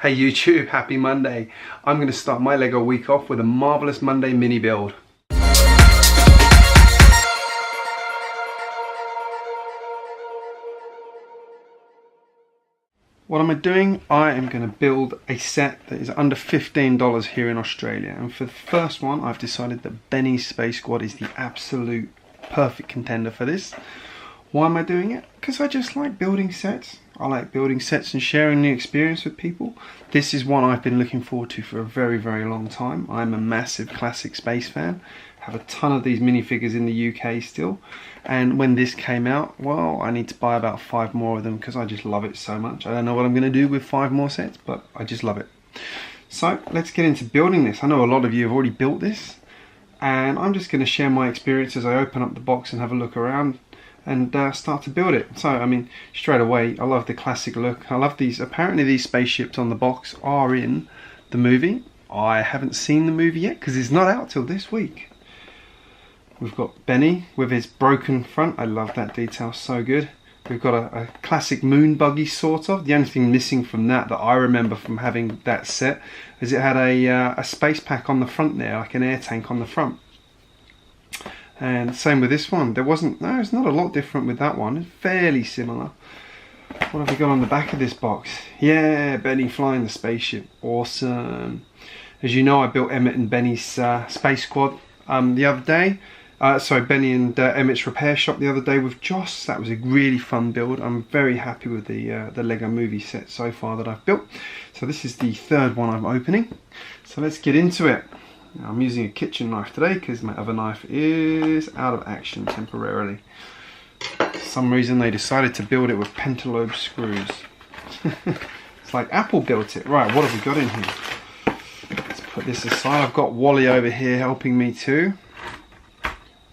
Hey YouTube, happy Monday. I'm going to start my LEGO week off with a Marvellous Monday Mini Build. What am I doing? I am going to build a set that is under $15 here in Australia. And for the first one, I've decided that Benny's Space Squad is the absolute perfect contender for this. Why am I doing it? Because I just like building sets. I like building sets and sharing the experience with people. This is one I've been looking forward to for a very, very long time. I'm a massive classic space fan. Have a ton of these minifigures in the UK still. And when this came out, well, I need to buy about 5 more of them because I just love it so much. I don't know what I'm going to do with 5 more sets, but I just love it. So let's get into building this. I know a lot of you have already built this, and I'm just going to share my experience as I open up the box and have a look around and start to build it. So I mean, straight away, I love the classic look. I love these. Apparently these spaceships on the box are in the movie. I haven't seen the movie yet because it's not out till this week. We've got Benny with his broken front. I love that detail, so good. We've got a classic moon buggy, sort of. The only thing missing from that I remember from having that set is it had a space pack on the front there, like an air tank on the front. And same with this one. It's not a lot different with that one. It's fairly similar. What have we got on the back of this box? Yeah, Benny flying the spaceship. Awesome. As you know, I built Emmett and Benny's Space Squad the other day. Benny and Emmett's repair shop the other day with Joss. That was a really fun build. I'm very happy with the LEGO movie set so far that I've built. So this is the third one I'm opening. So let's get into it. Now, I'm using a kitchen knife today because my other knife is out of action temporarily. For some reason they decided to build it with pentalobe screws. It's like Apple built it. Right, what have we got in here? Let's put this aside. I've got Wally over here helping me too.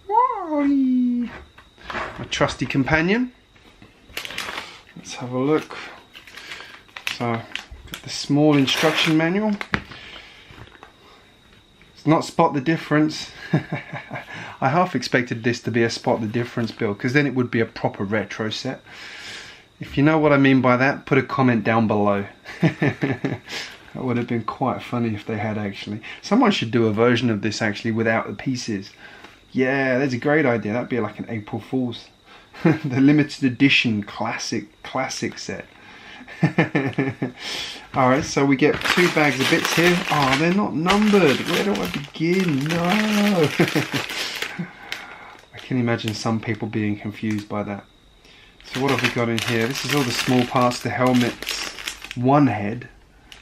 Wally! My trusty companion. Let's have a look. So, got the small instruction manual. Not spot the difference. I half expected this to be a spot the difference build because then it would be a proper retro set. If you know what I mean by that, put a comment down below. That would have been quite funny if they had actually. Someone should do a version of this actually without the pieces. Yeah, that's a great idea. That'd be like an April Fool's. The limited edition classic set. Alright, so we get 2 bags of bits here. Oh, they're not numbered. Where do I begin? No! I can imagine some people being confused by that. So what have we got in here? This is all the small parts, the helmets, one head,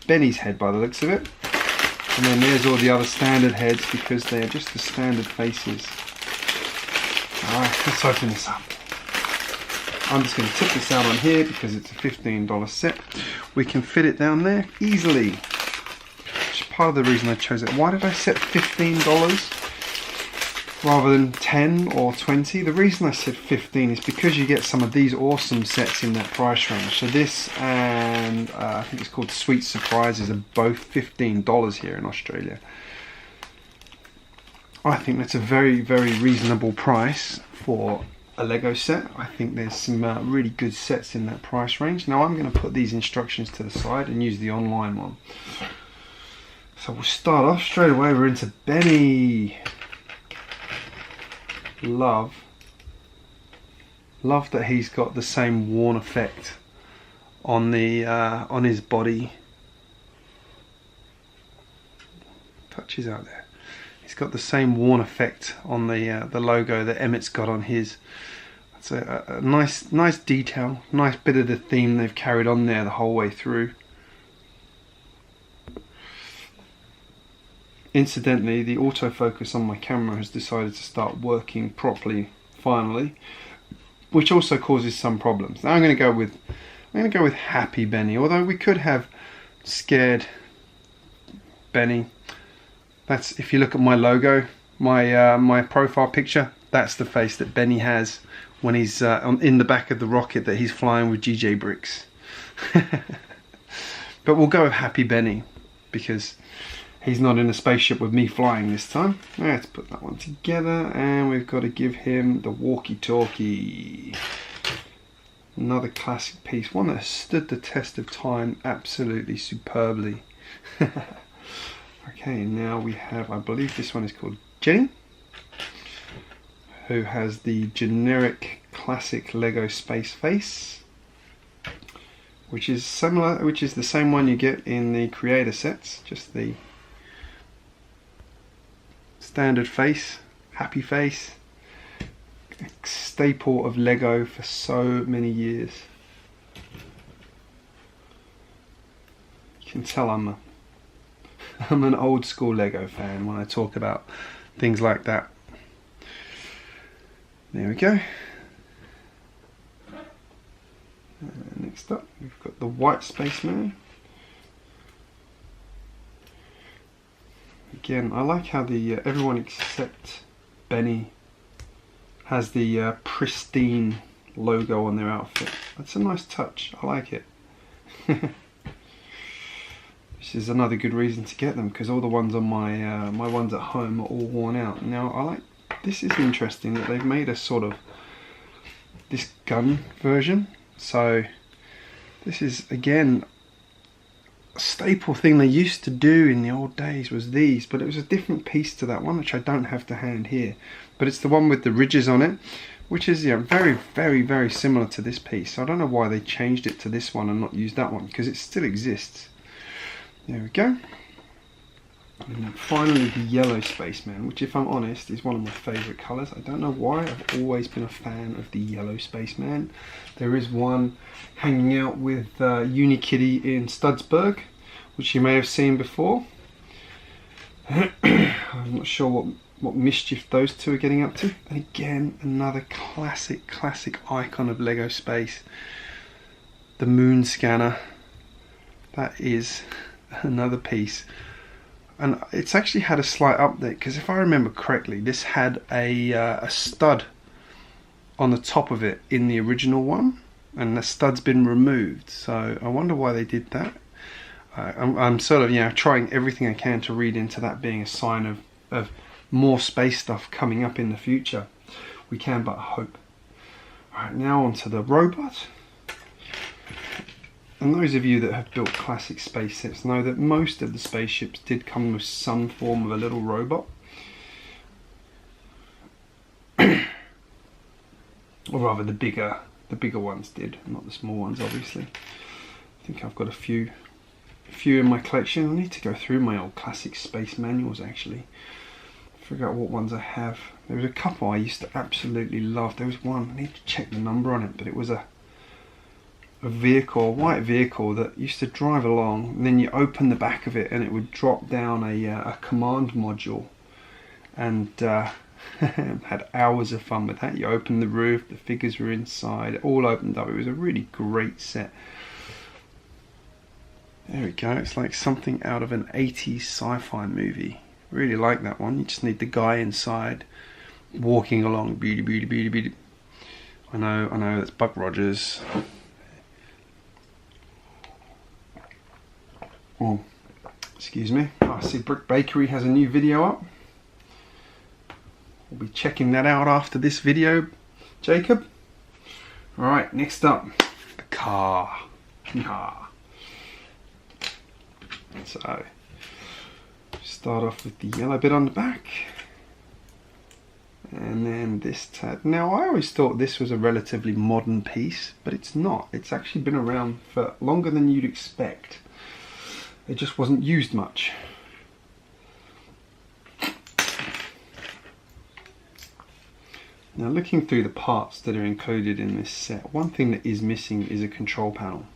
Benny's head by the looks of it. And then there's all the other standard heads because they are just the standard faces. Alright, let's open this up. I'm just going to tip this out on here because it's a $15 set. We can fit it down there easily. Which is part of the reason I chose it. Why did I set $15 rather than 10 or 20? The reason I said 15 is because you get some of these awesome sets in that price range. So this and I think it's called Sweet Surprises are both $15 here in Australia. I think that's a very, very reasonable price for a LEGO set. I think there's some really good sets in that price range. Now I'm going to put these instructions to the side and use the online one. So we'll start off straight away. We're into Benny. Love that he's got the same worn effect on the on his body. Touches out there. He's got the same worn effect on the logo that Emmett's got on his. It's a nice detail, nice bit of the theme they've carried on there the whole way through. Incidentally, the autofocus on my camera has decided to start working properly finally, which also causes some problems. Now I'm going to go with Happy Benny, although we could have Scared Benny. That's, if you look at my logo, my profile picture, that's the face that Benny has when he's in the back of the rocket that he's flying with GJBricks. But we'll go with Happy Benny because he's not in a spaceship with me flying this time. Let's put that one together, and we've got to give him the walkie-talkie. Another classic piece, one that has stood the test of time absolutely superbly. Okay, now we have, I believe this one is called Jenny, who has the generic classic Lego space face, which is similar, which is the same one you get in the creator sets, just the standard face, happy face, a staple of Lego for so many years. You can tell I'm an old school Lego fan when I talk about things like that. There we go. Next up, we've got the white Spaceman. Again, I like how the everyone except Benny has the pristine logo on their outfit. That's a nice touch. I like it. This is another good reason to get them, because all the ones on my my ones at home are all worn out. Now I like, this is interesting that they've made a sort of this gun version. So this is again a staple thing they used to do in the old days, was these, but it was a different piece to that one, which I don't have to hand here. But it's the one with the ridges on it, which is, you know, very, very, very similar to this piece. So I don't know why they changed it to this one and not used that one, because it still exists. There we go. And then finally the yellow Spaceman, which, if I'm honest, is one of my favourite colours. I don't know why, I've always been a fan of the yellow Spaceman. There is one hanging out with Unikitty in Studsburg, which you may have seen before. I'm not sure what mischief those two are getting up to. And again, another classic icon of Lego space. The moon scanner. That is another piece. And it's actually had a slight update, because if I remember correctly, this had a stud on the top of it in the original one, and the stud's been removed. So I wonder why they did that. I'm sort of, you know, trying everything I can to read into that being a sign of more space stuff coming up in the future. We can but hope. Alright, now onto the robot. And those of you that have built classic space sets know that most of the spaceships did come with some form of a little robot. Or rather, the bigger ones did, not the small ones, obviously. I think I've got a few in my collection. I need to go through my old classic space manuals, actually. Figure out what ones I have. There was a couple I used to absolutely love. There was one, I need to check the number on it, but it was a vehicle, a white vehicle that used to drive along, and then you open the back of it and it would drop down a command module, and had hours of fun with that. You open the roof, the figures were inside, it all opened up. It was a really great set. There we go, it's like something out of an 80s sci-fi movie. Really like that one. You just need the guy inside walking along, beauty, beauty, beauty, beauty. I know, that's Buck Rogers. Oh, excuse me. I see Brick Bakery has a new video up. We'll be checking that out after this video, Jacob. Alright, next up, the car. So, start off with the yellow bit on the back. And then this tab. Now, I always thought this was a relatively modern piece, but it's not. It's actually been around for longer than you'd expect. It just wasn't used much. Now, looking through the parts that are included in this set, one thing that is missing is a control panel,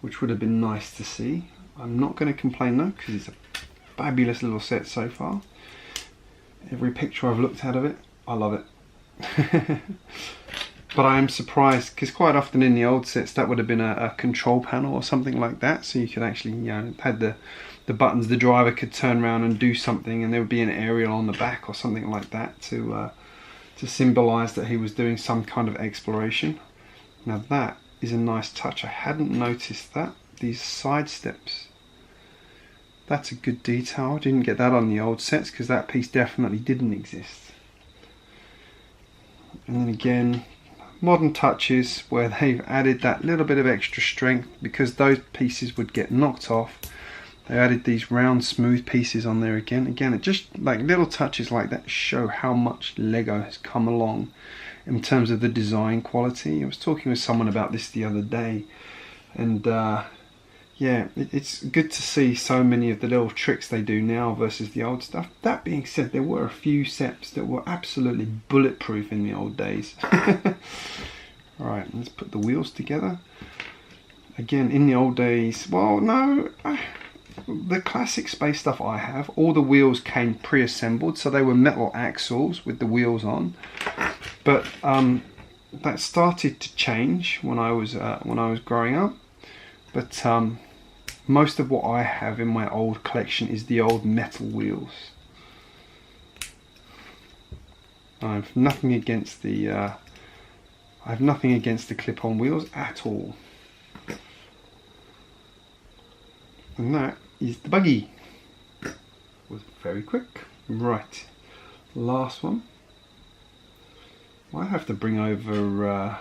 which would have been nice to see. I'm not going to complain though, because it's a fabulous little set so far. Every picture I've looked at of it, I love it. But I am surprised, because quite often in the old sets that would have been a control panel or something like that, so you could actually, you know, had the buttons, the driver could turn around and do something, and there would be an aerial on the back or something like that to symbolise that he was doing some kind of exploration. Now that is a nice touch. I hadn't noticed that. These side steps, that's a good detail. I didn't get that on the old sets, because that piece definitely didn't exist. And then again, modern touches where they've added that little bit of extra strength because those pieces would get knocked off. They added these round smooth pieces on there again. It just like little touches like that show how much Lego has come along in terms of the design quality. I was talking with someone about this the other day, and yeah, it's good to see so many of the little tricks they do now versus the old stuff. That being said, there were a few sets that were absolutely bulletproof in the old days. Alright, let's put the wheels together. Again, in the old days, well, no, the classic Space stuff I have, all the wheels came pre-assembled, so they were metal axles with the wheels on. But that started to change when I was growing up. But most of what I have in my old collection is the old metal wheels. I have nothing against the clip-on wheels at all. And that is the buggy. Was very quick. Right, last one. Might have to bring over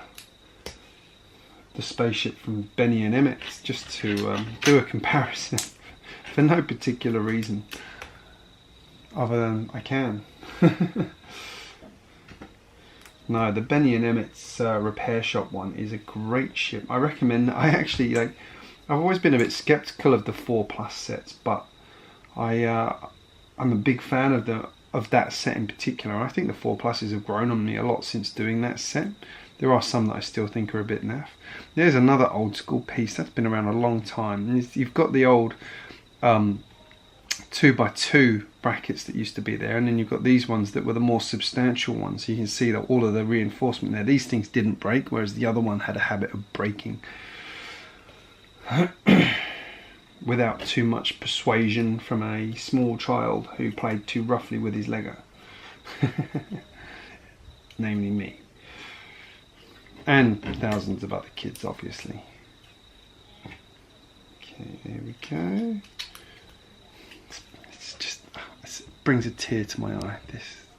the spaceship from Benny and Emmett's just to do a comparison for no particular reason other than I can. No, the Benny and Emmett's repair shop one is a great ship. I recommend that. I actually like. I've always been a bit skeptical of the 4+ sets, but I'm a big fan of that set in particular. I think the 4+s have grown on me a lot since doing that set. There are some that I still think are a bit naff. There's another old school piece that's been around a long time. And you've got the old 2x2 brackets that used to be there, and then you've got these ones that were the more substantial ones. You can see that all of the reinforcement there. These things didn't break, whereas the other one had a habit of breaking without too much persuasion from a small child who played too roughly with his Lego. Namely me. And thousands of other kids, obviously. Okay, there we go. It's just, it brings a tear to my eye.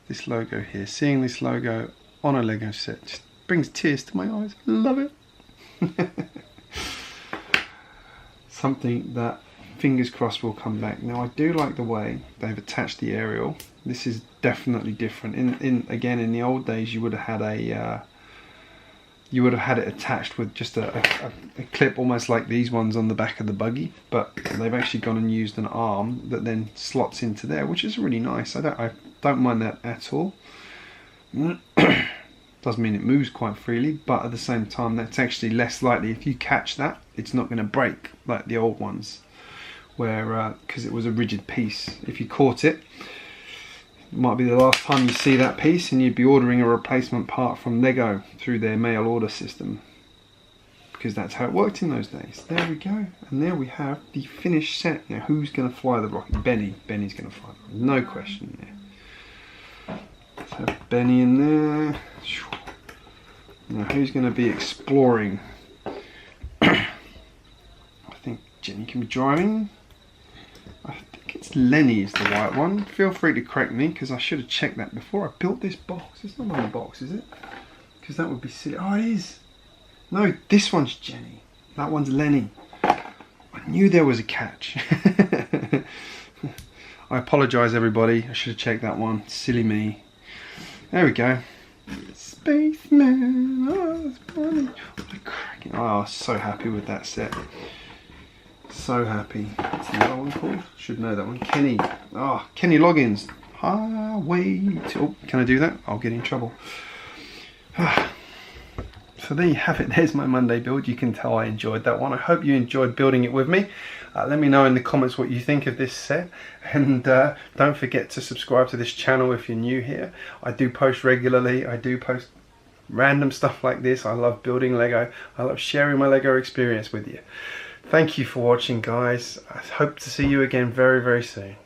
This logo here, seeing this logo on a Lego set, just brings tears to my eyes. Love it. Something that, fingers crossed, will come back. Now, I do like the way they've attached the aerial. This is definitely different. Again, in the old days, you would have had it attached with just a clip almost like these ones on the back of the buggy, but they've actually gone and used an arm that then slots into there, which is really nice. I don't mind that at all. Does mean it moves quite freely, but at the same time that's actually less likely. If you catch that, it's not going to break like the old ones, where because it was a rigid piece. If you caught it, it might be the last time you see that piece, and you'd be ordering a replacement part from Lego through their mail order system, because that's how it worked in those days. There we go, and there we have the finished set. Now, who's going to fly the rocket? Benny. Benny's going to fly the rocket. No question there. Let's have Benny in there. Now, who's going to be exploring? I think Jenny can be driving. I think it's Lenny is the white one. Feel free to correct me, because I should have checked that before I built this box. It's not on the box, is it? Because that would be silly. Oh, it is. No, this one's Jenny. That one's Lenny. I knew there was a catch. I apologise, everybody. I should have checked that one. Silly me. There we go. Spaceman. Oh, that's funny. Oh, so happy with that set. So happy. What's the other one called? Should know that one. Kenny. Oh, Kenny Loggins. Highway to... Oh, can I do that? I'll get in trouble. So there you have it. There's my Monday build. You can tell I enjoyed that one. I hope you enjoyed building it with me. Let me know in the comments what you think of this set, and don't forget to subscribe to this channel if you're new here. I do post regularly. I do post random stuff like this. I love building Lego. I love sharing my Lego experience with you. Thank you for watching, guys. I hope to see you again very, very soon.